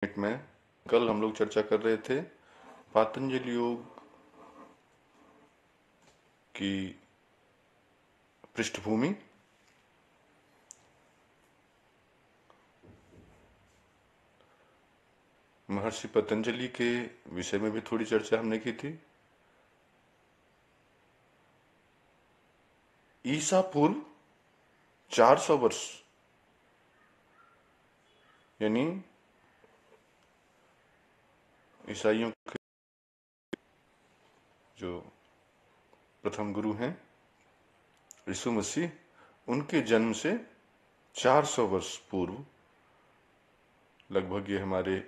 में कल हम लोग चर्चा कर रहे थे पातंजलि योग की पृष्ठभूमि, महर्षि पतंजलि के विषय में भी थोड़ी चर्चा हमने की थी। ईसा पूर्व 400 वर्ष यानी ईसाइयों के जो प्रथम गुरु हैं यीशु मसीह, उनके जन्म से 400 वर्ष पूर्व लगभग ये हमारे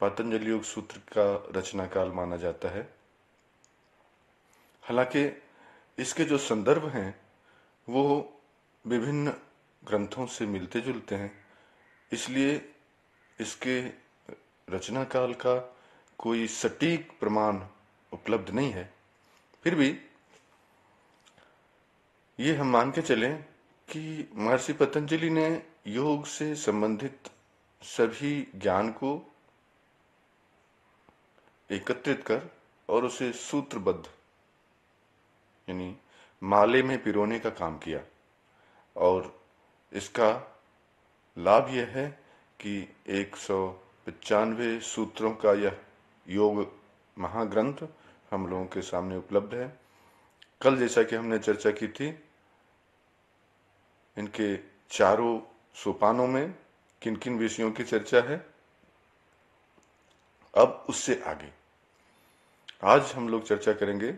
पातंजलि योग सूत्र का रचना काल माना जाता है। हालांकि इसके जो संदर्भ हैं वो विभिन्न ग्रंथों से मिलते जुलते हैं, इसलिए इसके रचना काल का कोई सटीक प्रमाण उपलब्ध नहीं है। फिर भी ये हम मान के चलें कि महर्षि पतंजलि ने योग से संबंधित सभी ज्ञान को एकत्रित कर और उसे सूत्रबद्ध यानी माले में पिरोने का काम किया, और इसका लाभ यह है कि 195 सूत्रों का यह योग महाग्रंथ हम लोगों के सामने उपलब्ध है। कल जैसा कि हमने चर्चा की थी, इनके चारों सोपानों में किन किन विषयों की चर्चा है। अब उससे आगे आज हम लोग चर्चा करेंगे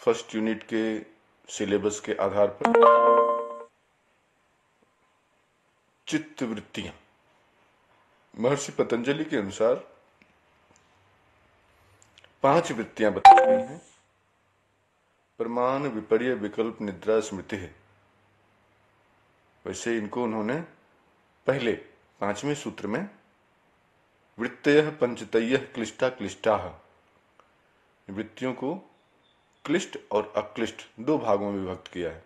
फर्स्ट यूनिट के सिलेबस के आधार पर चित्त वृत्तियां। महर्षि पतंजलि के अनुसार 5 वृत्तियां बताई गई हैं। प्रमाण, विपर्य, विकल्प, निद्रा, स्मृति है। वैसे इनको उन्होंने पहले 5वें सूत्र में वृत्तयः पंचतयः क्लिष्टा क्लिष्टाः, वृत्तियों को क्लिष्ट और अक्लिष्ट 2 भागों में विभक्त किया है।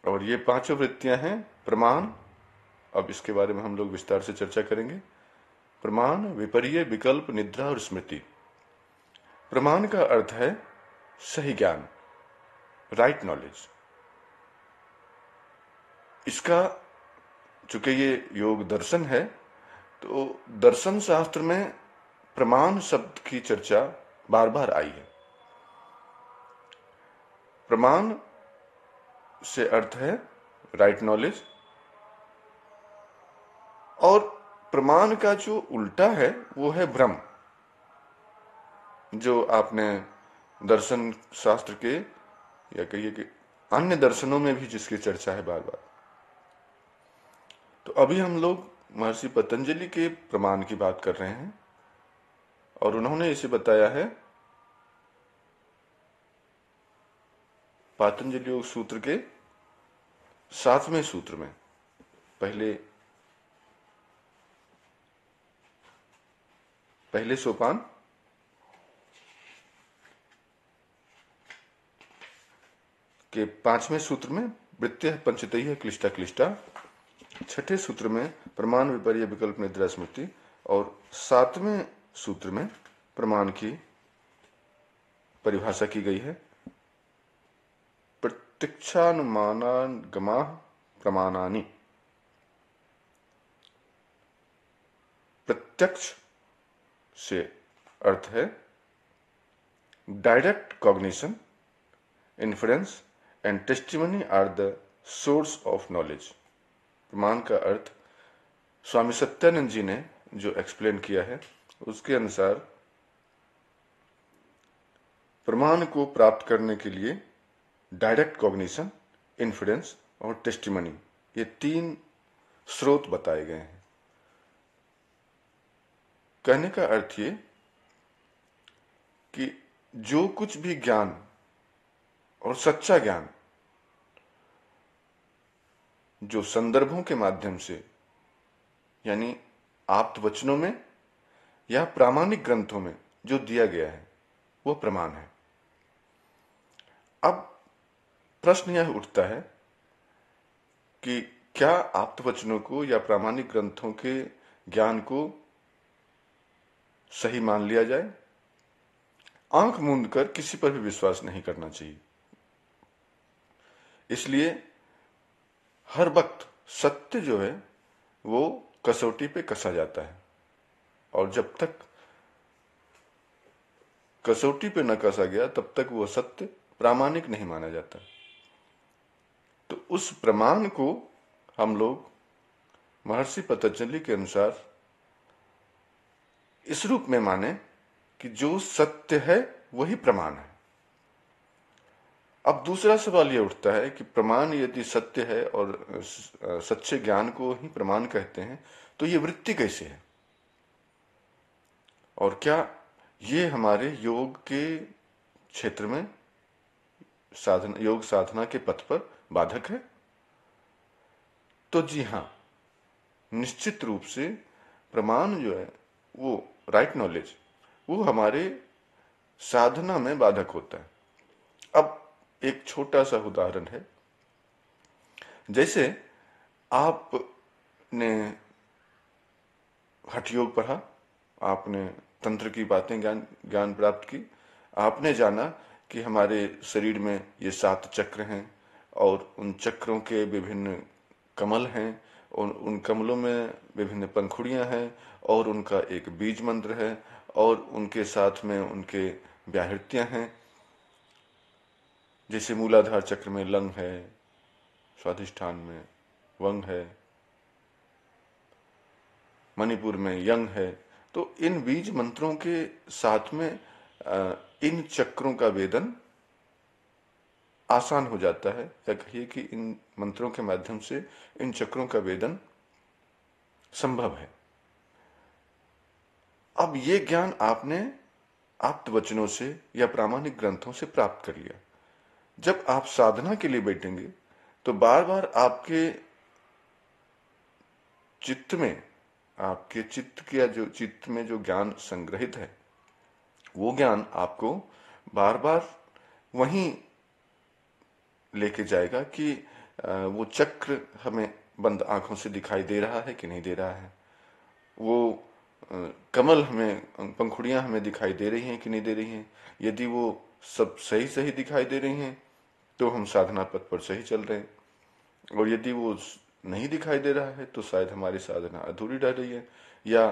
और ये 5 वृत्तियां हैं प्रमाण। अब इसके बारे में हम लोग विस्तार से चर्चा करेंगे। प्रमाण, विपर्य, विकल्प, निद्रा और स्मृति। प्रमाण का अर्थ है सही ज्ञान, राइट नॉलेज। इसका चूंकि ये योग दर्शन है, तो दर्शन शास्त्र में प्रमाण शब्द की चर्चा बार बार आई है। प्रमाण से अर्थ है राइट नॉलेज, और प्रमाण का जो उल्टा है वो है भ्रम, जो आपने दर्शन शास्त्र के या कहिए कि अन्य दर्शनों में भी जिसकी चर्चा है बार बार। तो अभी हम लोग महर्षि पतंजलि के प्रमाण की बात कर रहे हैं, और उन्होंने इसे बताया है पातंजलि योग सूत्र के 7वें सूत्र में। पहले सोपान के 5वें सूत्र में वृत्तयः पंचतयः क्लिष्टा क्लिष्टा, 6ठे सूत्र में प्रमाण, विपर्य, विकल्प, निद्रा, स्मृति, और 7वें सूत्र में प्रमाण की परिभाषा की गई है प्रत्यक्षानुमानागमाः प्रमाणानि। प्रत्यक्ष से अर्थ है direct cognition, inference and testimony are the source of knowledge. प्रमाण का अर्थ स्वामी सत्यानंद जी ने जो एक्सप्लेन किया है उसके अनुसार प्रमाण को प्राप्त करने के लिए डायरेक्ट कॉग्निशन, इन्फरेंस और टेस्टिमनी, ये 3 स्रोत बताए गए हैं। कहने का अर्थ ये कि जो कुछ भी ज्ञान और सच्चा ज्ञान जो संदर्भों के माध्यम से यानी आप्त वचनों में या प्रामाणिक ग्रंथों में जो दिया गया है वो प्रमाण है। अब प्रश्न यह उठता है कि क्या आप्तवचनों को या प्रामाणिक ग्रंथों के ज्ञान को सही मान लिया जाए? आंख मूंद कर किसी पर भी विश्वास नहीं करना चाहिए। इसलिए हर वक्त सत्य जो है वो कसौटी पे कसा जाता है, और जब तक कसौटी पे न कसा गया तब तक वो सत्य प्रामाणिक नहीं माना जाता। तो उस प्रमाण को हम लोग महर्षि पतंजलि के अनुसार इस रूप में माने कि जो सत्य है वही प्रमाण है। अब दूसरा सवाल यह उठता है कि प्रमाण यदि सत्य है और सच्चे ज्ञान को ही प्रमाण कहते हैं, तो ये वृत्ति कैसे है, और क्या ये हमारे योग के क्षेत्र में योग साधना के पथ पर बाधक है? तो जी हाँ, निश्चित रूप से प्रमाण जो है वो राइट नॉलेज वो हमारे साधना में बाधक होता है। अब एक छोटा सा उदाहरण है, जैसे आपने हठ योग पढ़ा, आपने तंत्र की बातें ज्ञान प्राप्त की, आपने जाना कि हमारे शरीर में ये 7 चक्र हैं और उन चक्रों के विभिन्न कमल हैं और उन कमलों में विभिन्न पंखुड़ियां हैं और उनका एक बीज मंत्र है और उनके साथ में उनके व्याहृतियां हैं। जैसे मूलाधार चक्र में लंग है, स्वाधिष्ठान में वंग है, मणिपुर में यंग है। तो इन बीज मंत्रों के साथ में इन चक्रों का वेदन आसान हो जाता है, या कहिए कि इन मंत्रों के माध्यम से इन चक्रों का वेदन संभव है। अब ये ज्ञान आपने आप्त वचनों से या प्रामाणिक ग्रंथों से प्राप्त कर लिया। जब आप साधना के लिए बैठेंगे तो बार बार आपके चित्त में जो ज्ञान संग्रहित है वो ज्ञान आपको बार बार वहीं लेके जाएगा कि वो चक्र हमें बंद आंखों से दिखाई दे रहा है कि नहीं दे रहा है, वो कमल हमें, पंखुड़ियां हमें दिखाई दे रही हैं कि नहीं दे रही हैं। यदि वो सब सही सही दिखाई दे रही हैं तो हम साधना पथ पर सही चल रहे हैं, और यदि वो नहीं दिखाई दे रहा है तो शायद हमारी साधना अधूरी रह रही है, या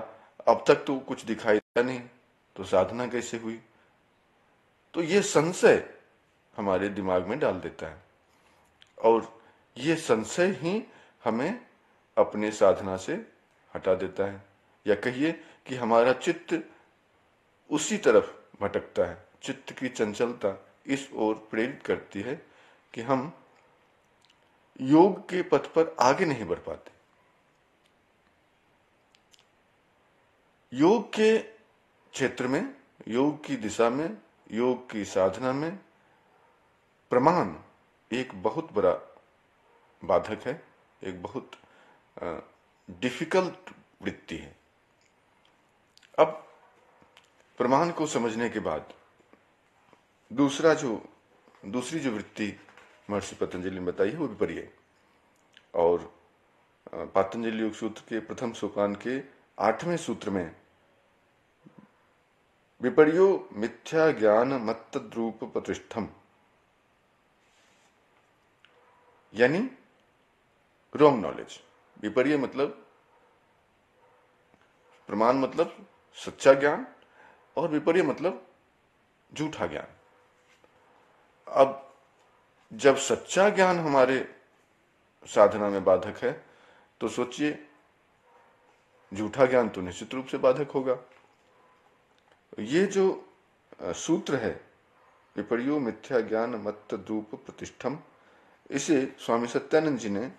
अब तक तो कुछ दिखाई दिया नहीं तो साधना कैसे हुई। तो ये संशय हमारे दिमाग में डाल देता है, और ये संशय ही हमें अपने साधना से हटा देता है, या कहिए कि हमारा चित्त उसी तरफ भटकता है। चित्त की चंचलता इस ओर प्रेरित करती है कि हम योग के पथ पर आगे नहीं बढ़ पाते। योग के क्षेत्र में, योग की दिशा में, योग की साधना में प्रमाण एक बहुत बड़ा बाधक है, एक बहुत डिफिकल्ट वृत्ति है। अब प्रमाण को समझने के बाद दूसरी जो वृत्ति महर्षि पतंजलि ने बताई है वो विपर्य, और पातंजलि योग सूत्र के प्रथम सोपान के 8वें सूत्र में विपर्यो मिथ्या ज्ञान मत्तद्रूप प्रतिष्ठम, यानी रॉन्ग नॉलेज। विपर्य मतलब, प्रमाण मतलब सच्चा ज्ञान, और विपर्य मतलब झूठा ज्ञान। अब जब सच्चा ज्ञान हमारे साधना में बाधक है तो सोचिए झूठा ज्ञान तो निश्चित रूप से बाधक होगा। ये जो सूत्र है विपर्यो मिथ्या ज्ञान मत्त द्रूप प्रतिष्ठम, इसे स्वामी सत्यानंद जी ने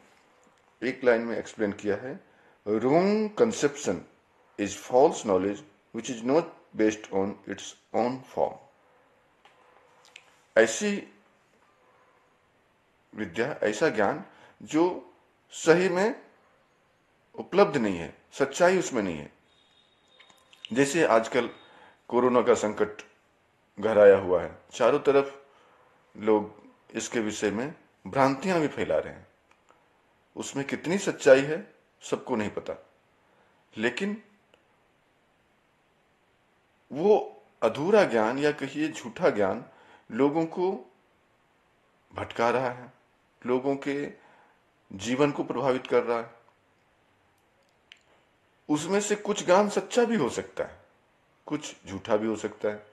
एक लाइन में एक्सप्लेन किया है, wrong conception is false knowledge which is not based on its own form। ऐसी विद्या, ऐसा ज्ञान जो सही में उपलब्ध नहीं है, सच्चाई उसमें नहीं है। जैसे आजकल कोरोना का संकट घर आया हुआ है, चारों तरफ लोग इसके विषय में भ्रांतियां भी फैला रहे हैं। उसमें कितनी सच्चाई है सबको नहीं पता, लेकिन वो अधूरा ज्ञान या कहिए झूठा ज्ञान लोगों को भटका रहा है, लोगों के जीवन को प्रभावित कर रहा है। उसमें से कुछ ज्ञान सच्चा भी हो सकता है, कुछ झूठा भी हो सकता है।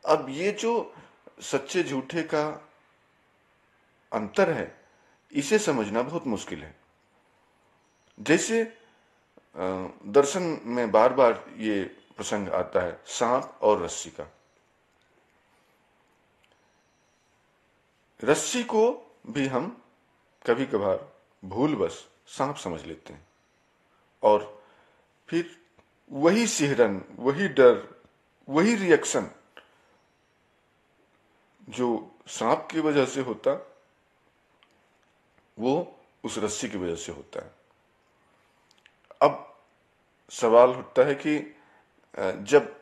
अब ये जो सच्चे झूठे का अंतर है, इसे समझना बहुत मुश्किल है। जैसे दर्शन में बार बार ये प्रसंग आता है सांप और रस्सी का। रस्सी को भी हम कभी कभार भूलवश सांप समझ लेते हैं, और फिर वही सिहरन, वही डर, वही रिएक्शन जो सांप की वजह से होता, वो उस रस्सी की वजह से होता है। अब सवाल उठता है कि जब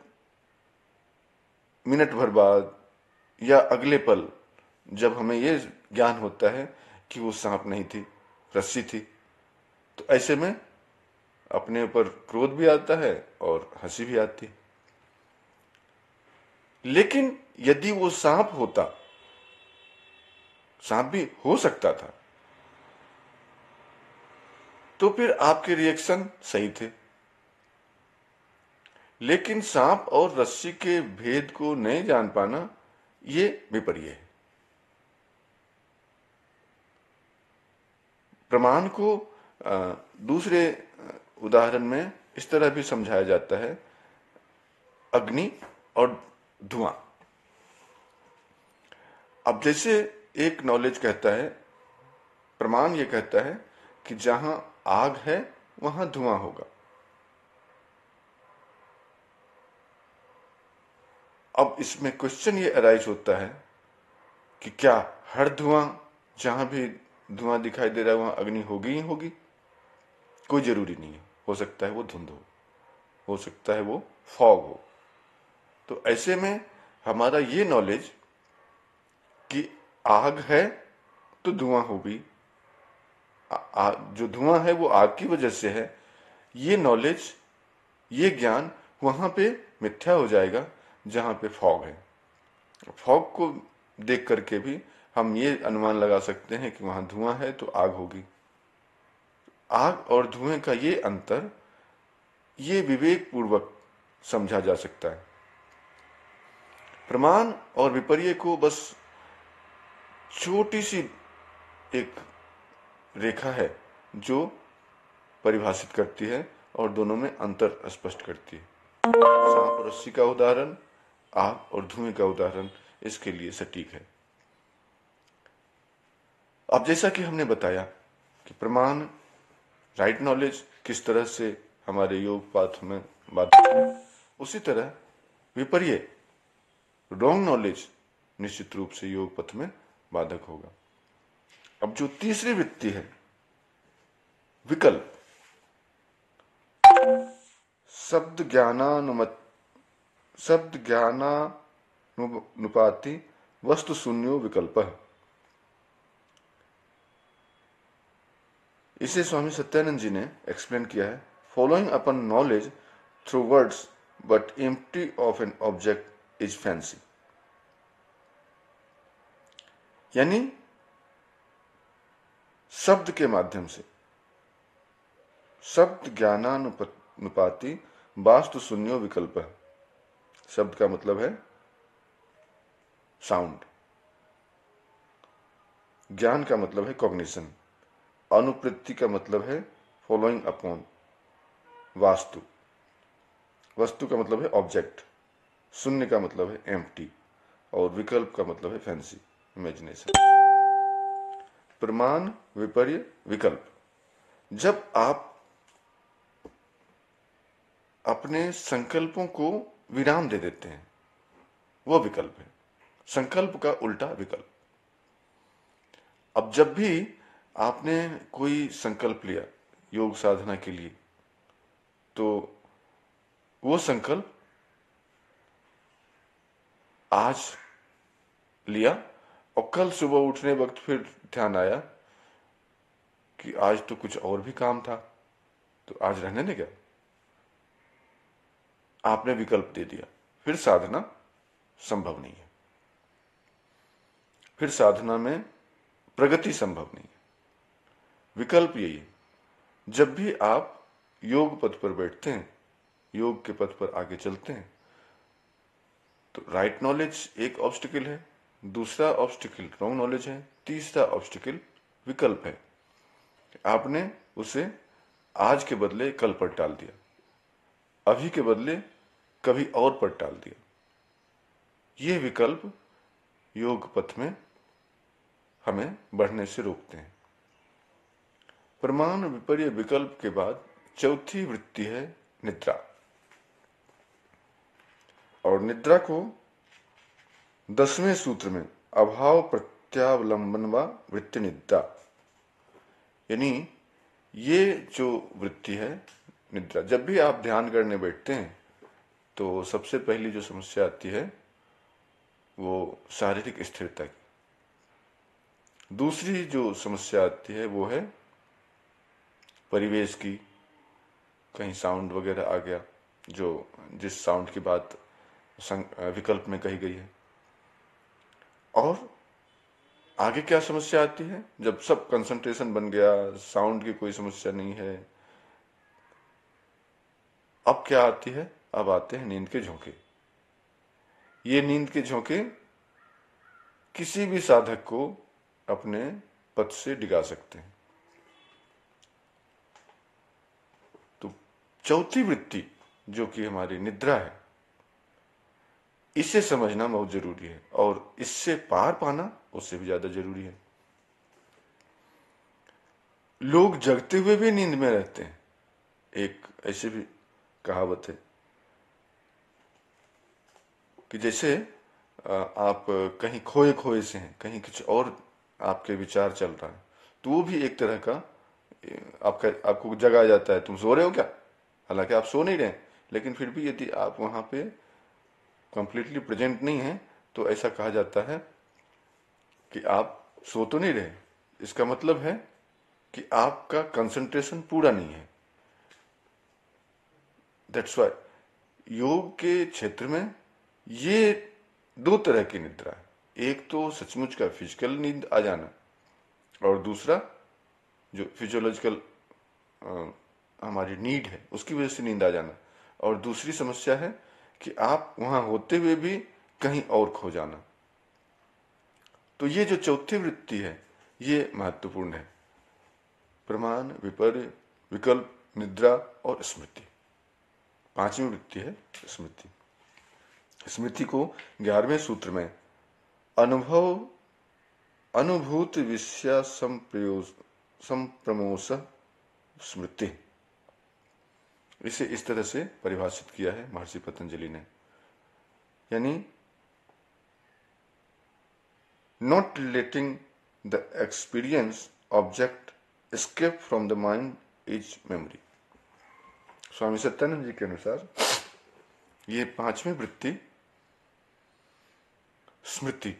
मिनट भर बाद या अगले पल जब हमें ये ज्ञान होता है कि वो सांप नहीं थी, रस्सी थी, तो ऐसे में अपने ऊपर क्रोध भी आता है और हंसी भी आती है। लेकिन यदि वो सांप होता, सांप भी हो सकता था, तो फिर आपके रिएक्शन सही थे। लेकिन सांप और रस्सी के भेद को नहीं जान पाना, ये विपर्य है। प्रमाण को दूसरे उदाहरण में इस तरह भी समझाया जाता है, अग्नि और धुआं। अब जैसे एक नॉलेज कहता है, प्रमाण ये कहता है कि जहां आग है वहां धुआं होगा। अब इसमें क्वेश्चन ये अराइज होता है कि क्या हर धुआं, जहां भी धुआं दिखाई दे रहा है वहां अग्नि होगी ही होगी? कोई जरूरी नहीं है, हो सकता है वो धुंध हो सकता है वो फॉग हो। तो ऐसे में हमारा ये नॉलेज कि आग है तो धुआं होगी, जो धुआं है वो आग की वजह से है, ये नॉलेज, ये ज्ञान वहां पे मिथ्या हो जाएगा जहां पे फॉग है। फॉग को देख करके भी हम ये अनुमान लगा सकते हैं कि वहां धुआं है तो आग होगी। आग और धुएं का ये अंतर, ये विवेक पूर्वक समझा जा सकता है। प्रमाण और विपर्य को बस छोटी सी एक रेखा है जो परिभाषित करती है और दोनों में अंतर स्पष्ट करती है। सांप और रस्सी का उदाहरण, आग और धुएं का उदाहरण इसके लिए सटीक है। अब जैसा कि हमने बताया कि प्रमाण, राइट नॉलेज किस तरह से हमारे योग पाथ में बाधक है, उसी तरह विपर्य, रॉन्ग नॉलेज निश्चित रूप से योग पथ में बाधक होगा। अब जो तीसरी वृत्ति है विकल्प, शब्द ज्ञानानुपाति वस्तु शून्यो विकल्प। इसे स्वामी सत्यानंद जी ने एक्सप्लेन किया है, following upon knowledge through words but empty of an object is fancy. यानी शब्द के माध्यम से, शब्द ज्ञानानुपाति वास्तु शून्यो विकल्प। शब्द का मतलब है साउंड, ज्ञान का मतलब है कॉग्निशन, अनुप्रति का मतलब है फॉलोइंग अपॉन, वास्तु, वस्तु का मतलब है ऑब्जेक्ट, शून्य का मतलब है एम्प्टी, और विकल्प का मतलब है फैंसी, इमेजिनेशन। प्रमाण, विपर्य, विकल्प। जब आप अपने संकल्पों को विराम दे देते हैं, वह विकल्प है। संकल्प का उल्टा विकल्प। अब जब भी आपने कोई संकल्प लिया योग साधना के लिए, तो वो संकल्प आज लिया और कल सुबह उठने वक्त फिर ध्यान आया कि आज तो कुछ और भी काम था, तो आज रहने दे क्या, आपने विकल्प दे दिया, फिर साधना संभव नहीं है, फिर साधना में प्रगति संभव नहीं है। विकल्प यही है, जब भी आप योग पथ पर बैठते हैं, योग के पथ पर आगे चलते हैं, तो राइट नॉलेज एक ऑब्स्टिकल है, दूसरा ऑब्स्टिकल रॉन्ग नॉलेज है, तीसरा ऑब्स्टिकल विकल्प है। आपने उसे आज के बदले कल पर टाल दिया, अभी के बदले कभी और पर टाल दिया। ये विकल्प योग पथ में हमें बढ़ने से रोकते हैं। प्रमाण विपर्य विकल्प के बाद चौथी वृत्ति है निद्रा। और निद्रा को 10वें सूत्र में अभाव प्रत्यावलंबन व वृत्ति निद्रा, यानी ये जो वृत्ति है निद्रा, जब भी आप ध्यान करने बैठते हैं तो सबसे पहली जो समस्या आती है वो शारीरिक स्थिरता की। दूसरी जो समस्या आती है वो है परिवेश की, कहीं साउंड वगैरह आ गया, जो जिस साउंड की बात विकल्प में कही गई है। और आगे क्या समस्या आती है, जब सब कंसंट्रेशन बन गया, साउंड की कोई समस्या नहीं है, अब क्या आती है, अब आते हैं नींद के झोंके। ये नींद के झोंके किसी भी साधक को अपने पथ से डिगा सकते हैं। तो चौथी वृत्ति जो कि हमारी निद्रा है, इसे समझना बहुत जरूरी है, और इससे पार पाना उससे भी ज्यादा जरूरी है। लोग जगते हुए भी नींद में रहते हैं। एक ऐसी भी कहावत है कि जैसे आप कहीं खोए खोए से हैं, कहीं कुछ और आपके विचार चल रहा है, तो वो भी एक तरह का आपको जगाया जाता है, तुम सो रहे हो क्या, हालांकि आप सो नहीं रहे, लेकिन फिर भी यदि आप वहां पे कंप्लीटली प्रेजेंट नहीं है तो ऐसा कहा जाता है कि आप सो तो नहीं रहे। इसका मतलब है कि आपका कंसंट्रेशन पूरा नहीं है। दैट्स वाई योग के क्षेत्र में ये दो तरह की निद्रा है, एक तो सचमुच का फिजिकल नींद आ जाना, और दूसरा जो फिजियोलॉजिकल हमारी नीड है उसकी वजह से नींद आ जाना, और दूसरी समस्या है कि आप वहां होते हुए भी कहीं और खो जाना। तो ये जो चौथी वृत्ति है ये महत्वपूर्ण है, प्रमाण विपर्य विकल्प निद्रा और स्मृति। पांचवी वृत्ति है स्मृति। स्मृति को 11वें सूत्र में अनुभूत विषय संप्रमोश स्मृति, इसे इस तरह से परिभाषित किया है महर्षि पतंजलि ने, यानी not letting the experience object escape from the mind is memory. Swami Satyananda ji के अनुसार ये पांचवी वृत्ति स्मृति,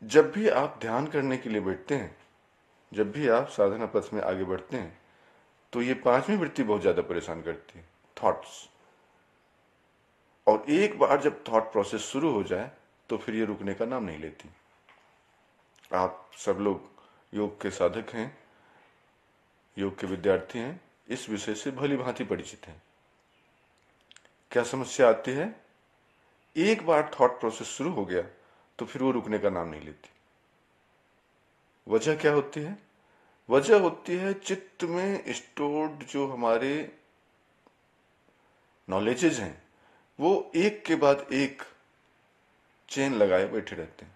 जब भी आप ध्यान करने के लिए बैठते हैं, जब भी आप साधना पथ में आगे बढ़ते हैं, तो ये पांचवी वृत्ति बहुत ज्यादा परेशान करती है, थॉट्स। और एक बार जब थॉट प्रोसेस शुरू हो जाए तो फिर ये रुकने का नाम नहीं लेती। आप सब लोग योग के साधक हैं, योग के विद्यार्थी हैं, इस विषय से भली भांति परिचित हैं। क्या समस्या आती है, एक बार थॉट प्रोसेस शुरू हो गया तो फिर वो रुकने का नाम नहीं लेती। वजह क्या होती है, वजह होती है चित्त में स्टोर्ड जो हमारे नॉलेजेज हैं वो एक के बाद एक चेन लगाए बैठे रहते हैं,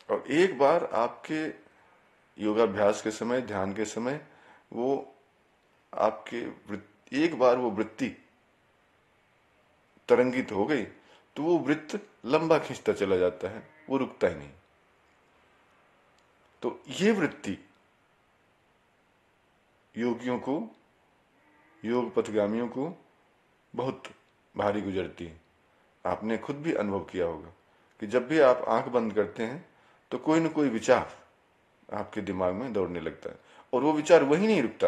और एक बार आपके योगाभ्यास के समय, ध्यान के समय वो आपके एक बार वो वृत्ति तरंगित हो गई तो वो वृत्त लंबा खींचता चला जाता है, वो रुकता ही नहीं। तो ये वृत्ति योगियों को, योग पथगामियों को बहुत भारी गुजरती है। आपने खुद भी अनुभव किया होगा कि जब भी आप आंख बंद करते हैं तो कोई न कोई विचार आपके दिमाग में दौड़ने लगता है, और वो विचार वही नहीं रुकता,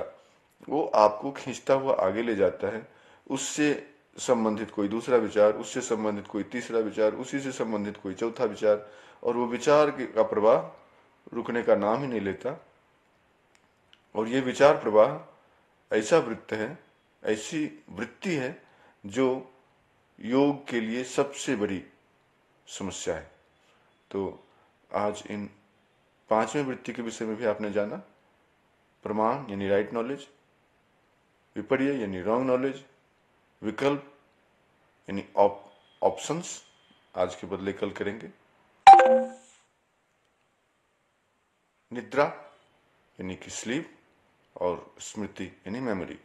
वो आपको खींचता हुआ आगे ले जाता है। उससे संबंधित कोई दूसरा विचार, उससे संबंधित कोई तीसरा विचार, उसी से संबंधित कोई चौथा विचार, और वो विचार का प्रवाह रुकने का नाम ही नहीं लेता। और ये विचार प्रवाह ऐसा वृत्त है, ऐसी वृत्ति है जो योग के लिए सबसे बड़ी समस्या है। तो आज इन पांचवें वृत्ति के विषय में भी आपने जाना। प्रमाण यानी राइट नॉलेज, विपर्य यानी रॉन्ग नॉलेज, विकल्प यानी ऑप्शंस, आज के बदले कल करेंगे, निद्रा यानी कि स्लीप, और स्मृति यानी मेमोरी।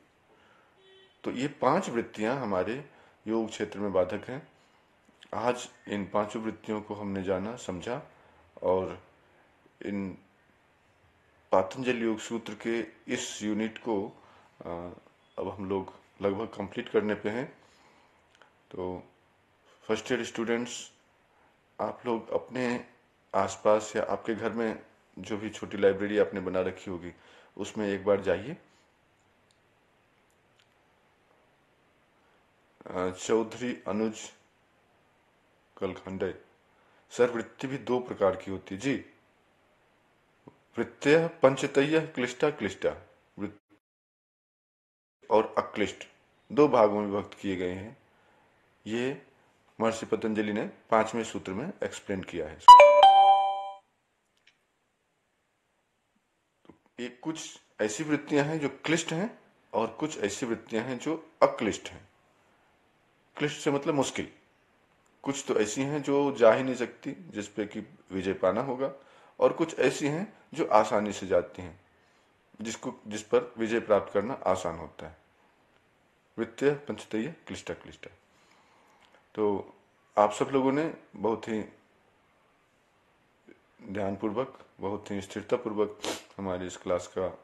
तो ये पांच वृत्तियां हमारे योग क्षेत्र में बाधक हैं। आज इन पांचों वृत्तियों को हमने जाना, समझा, और इन पातंजलि योग सूत्र के इस यूनिट को अब हम लोग लगभग कंप्लीट करने पे हैं। तो फर्स्ट ईयर स्टूडेंट्स, आप लोग अपने आसपास या आपके घर में जो भी छोटी लाइब्रेरी आपने बना रखी होगी, उसमें एक बार जाइए। चौधरी अनुज कलखंडे सर, वृत्ति भी दो प्रकार की होती है जी। वृत्तय पंचतय क्लिष्टा क्लिष्टा, वृत्ति और अक्लिष्ट दो भागों में विभक्त किए गए हैं। ये महर्षि पतंजलि ने पांचवें सूत्र में एक्सप्लेन किया है। ये कुछ ऐसी वृत्तियां हैं जो क्लिष्ट हैं, और कुछ ऐसी वृत्तियां हैं जो अक्लिष्ट हैं। क्लिष्ट से मतलब मुश्किल। कुछ तो ऐसी हैं जो जा ही नहीं सकती, जिस पे कि विजय पाना होगा, और कुछ ऐसी हैं जो आसानी से जाती हैं, जिस पर विजय प्राप्त करना आसान होता है। वित्तीय पंचतय क्लिष्टा क्लिष्टा। तो आप सब लोगों ने बहुत ही ध्यानपूर्वक, बहुत ही स्थिरतापूर्वक हमारी इस क्लास का,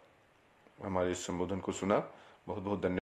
हमारे इस संबोधन को सुना। बहुत बहुत धन्यवाद।